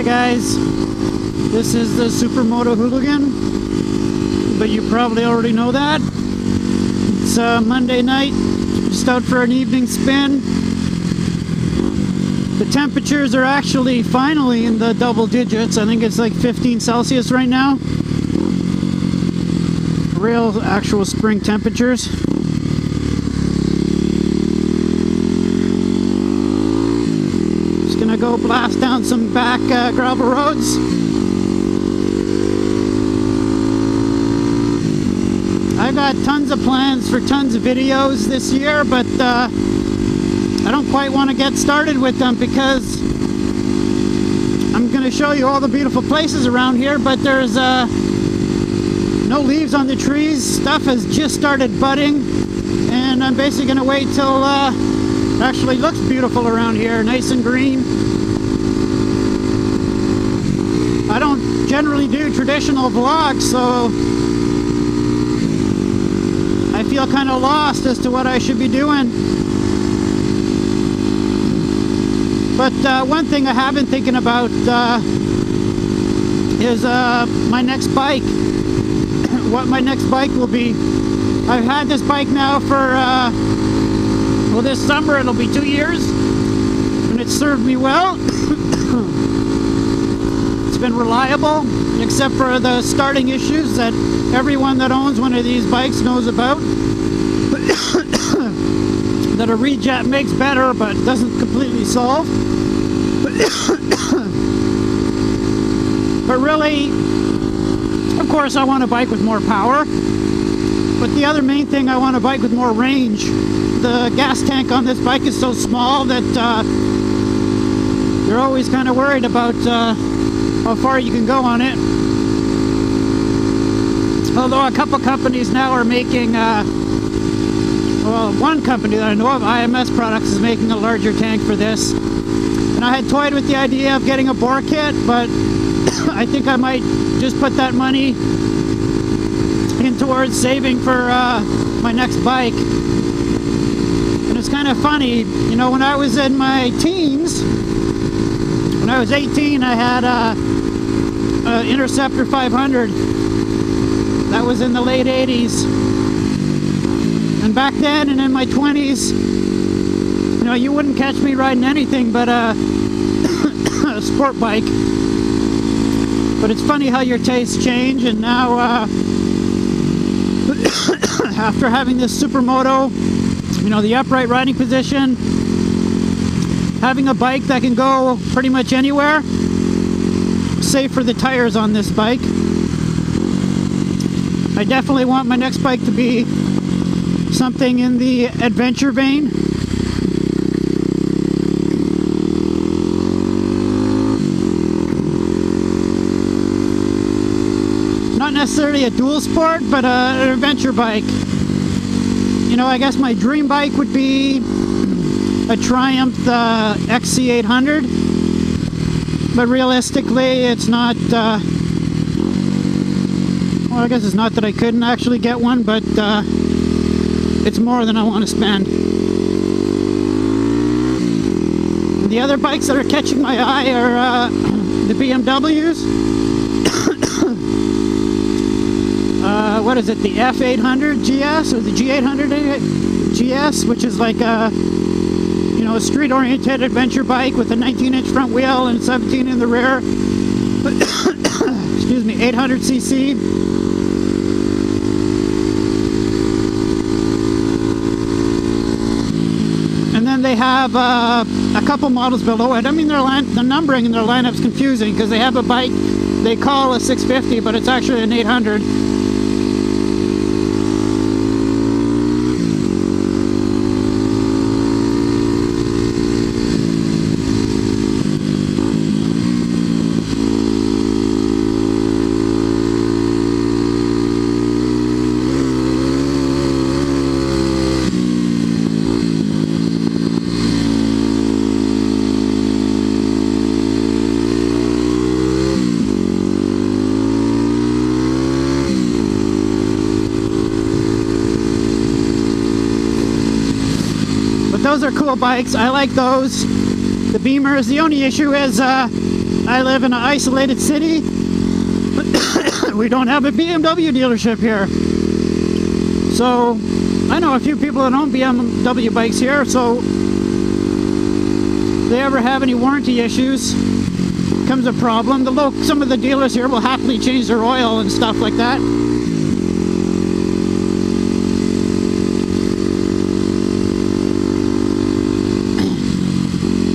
Hey guys, this is the Supermoto Hooligan, but you probably already know that. It's Monday night, just out for an evening spin. The temperatures are actually finally in the double digits. I think it's like 15 Celsius right now. Real actual spring temperatures. Just gonna go blast down some back gravel roads. I've got tons of plans for tons of videos this year, but I don't quite want to get started with them because I'm going to show you all the beautiful places around here, but there's no leaves on the trees. Stuff has just started budding, and I'm basically going to wait till it actually looks beautiful around here, nice and green. I don't generally do traditional vlogs, so I feel kind of lost as to what I should be doing. But one thing I have been thinking about is my next bike. What my next bike will be. I've had this bike now for, well, this summer it'll be 2 years, and it's served me well. It's been reliable, except for the starting issues that everyone that owns one of these bikes knows about. That a rejet makes better, but doesn't completely solve. But really, of course, I want a bike with more power. But the other main thing, I want a bike with more range. The gas tank on this bike is so small that you're always kind of worried about how far you can go on it. Although a couple companies now are making, well, one company that I know of, IMS Products, is making a larger tank for this. And I had toyed with the idea of getting a bore kit, but I think I might just put that money in towards saving for my next bike. And it's kind of funny, you know, when I was in my teens, when I was 18, I had a Interceptor 500. That was in the late 80s. And back then, and in my 20s, you know, you wouldn't catch me riding anything but a sport bike. But it's funny how your tastes change, and now after having this Supermoto, you know, the upright riding position, having a bike that can go pretty much anywhere, save for the tires on this bike. I definitely want my next bike to be something in the adventure vein. Not necessarily a dual sport, but an adventure bike. You know, I guess my dream bike would be a Triumph XC800, but realistically it's not, well, I guess it's not that I couldn't actually get one, but it's more than I want to spend. The other bikes that are catching my eye are the BMWs. What is it, the F800 GS or the G800 GS, which is like a, you know, a street-oriented adventure bike with a 19-inch front wheel and 17 in the rear. Excuse me, 800cc. And then they have a couple models below it. I mean, the numbering in their lineup's confusing because they have a bike they call a 650, but it's actually an 800. Those are cool bikes. I like those. The Beamers. The only issue is I I live in an isolated city. We don't have a BMW dealership here. So I know a few people that own BMW bikes here, so if they ever have any warranty issues, comes a problem, some of the dealers here will happily change their oil and stuff like that.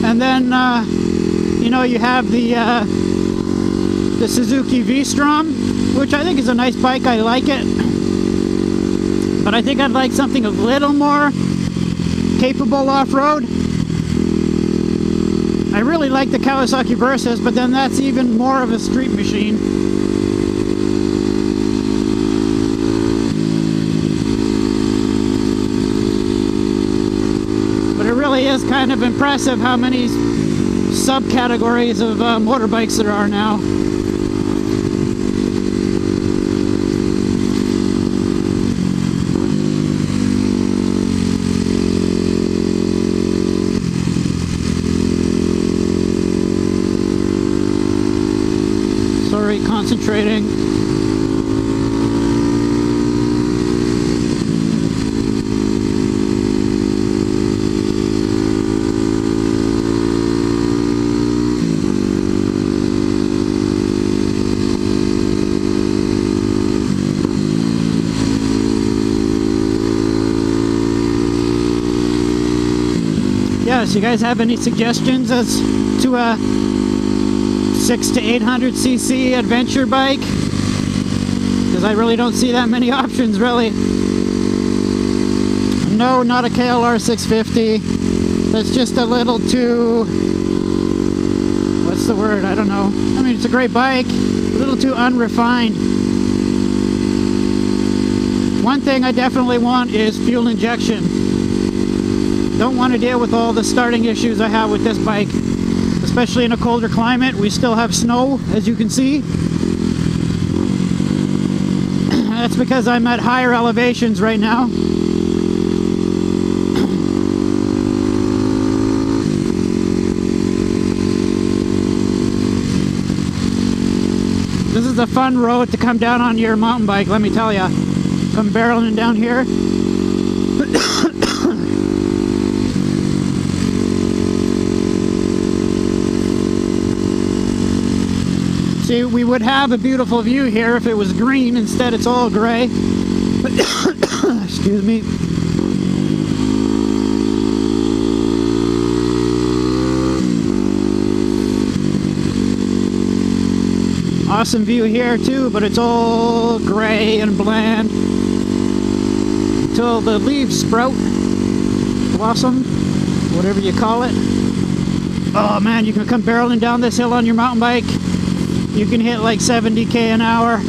And then you know, you have the Suzuki V-Strom, which I think is a nice bike. I like it, but I think I'd like something a little more capable off-road. I really like the Kawasaki Versas, but then that's even more of a street machine. But it really is kind of impressive how many subcategories of motorbikes there are now. Sorry, concentrating. Yes, you guys have any suggestions as to a 600 to 800cc adventure bike? Because I really don't see that many options, really. No, not a KLR650. That's just a little too... what's the word? I don't know. I mean, it's a great bike. A little too unrefined. One thing I definitely want is fuel injection. Don't want to deal with all the starting issues I have with this bike, especially in a colder climate. We still have snow, as you can see. That's because I'm at higher elevations right now. This is a fun road to come down on your mountain bike, let me tell you. Come barreling down here. See, we would have a beautiful view here if it was green. Instead, it's all gray. Excuse me. Awesome view here too, but it's all gray and bland until the leaves sprout, blossom, whatever you call it. Oh man, you can come barreling down this hill on your mountain bike. You can hit like 70k an hour.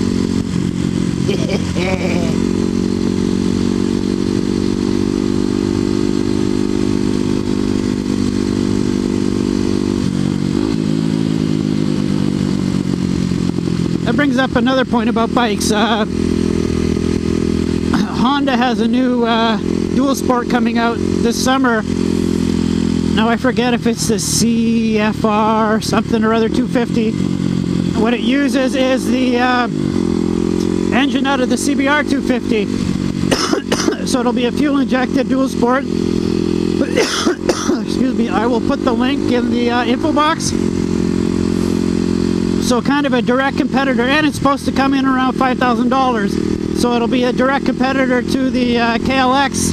That brings up another point about bikes. Honda has a new dual sport coming out this summer. Now I forget if it's the CFR something or other 250. What it uses is the engine out of the CBR 250. So it'll be a fuel injected dual sport. Excuse me, I will put the link in the info box. So kind of a direct competitor, and it's supposed to come in around $5,000. So it'll be a direct competitor to the KLX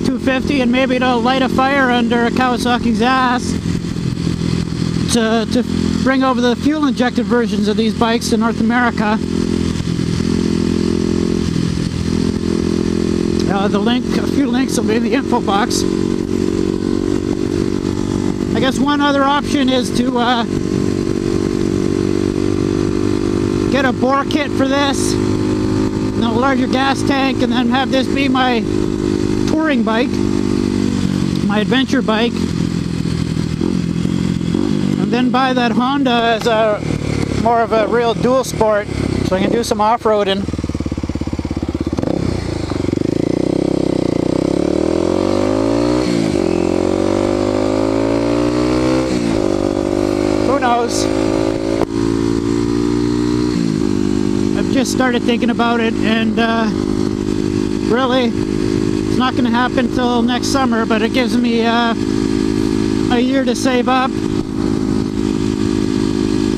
250, and maybe it'll light a fire under Kawasaki's ass to bring over the fuel injected versions of these bikes to North America. The link, a few links will be in the info box. I guess one other option is to get a bore kit for this, and a larger gas tank, and then have this be my touring bike, my adventure bike. And then buy that Honda as a more of a real dual sport, so I can do some off-roading. Who knows? just started thinking about it, and really, it's not going to happen till next summer, but it gives me a year to save up.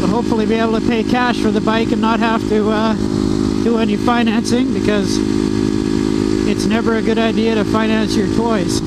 So hopefully be able to pay cash for the bike and not have to do any financing, because it's never a good idea to finance your toys.